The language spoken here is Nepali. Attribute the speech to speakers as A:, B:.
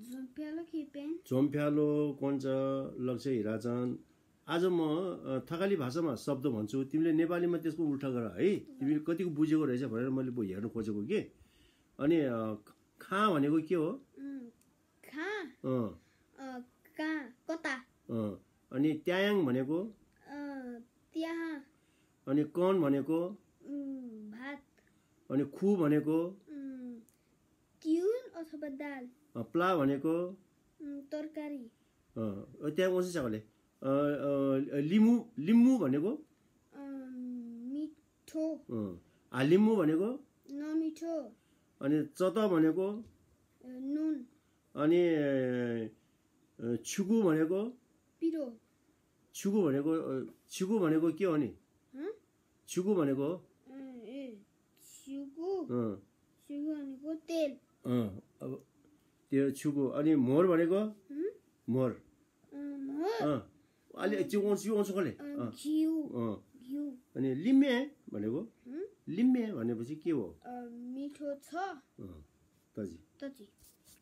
A: झोम्प्यालो खिपेन
B: झोम्प्यालो कोन्छ लक्ष्य हिराचन आज म थकाली भाषामा शब्द भन्छु तिमीले नेपालीमा त्यसको उल्टा गर है तिमीले कतिको बुझेको रहेछ भनेर मैले हेर्न खोजेको के अनि खा भनेको के हो
A: खा का कता
B: अनि त्यायाङ भनेको
A: त्यहाँ
B: अनि कन भनेको
A: भात
B: अनि खु भनेको
A: तिउन अथवा दाल
B: प्ला भनेको
A: तरकारी
B: त्यहाँ कसै छले लिम्बु भनेको
A: मिठो
B: हालिम्बु भनेको
A: नमिठो
B: अनि चत भनेको
A: नुन
B: अनि छुगु भनेको
A: पिरो
B: छुगु भनेको के हो नि छुगु भनेको
A: छुगु भनेको तेल
B: अब त्यो छुगु अनि मोर भनेको मोर अलि चिउउँछ कले
A: घिउ
B: अनि लिम्मे भनेको लिम्मे भनेपछि के हो
A: मिठो छ
B: तजी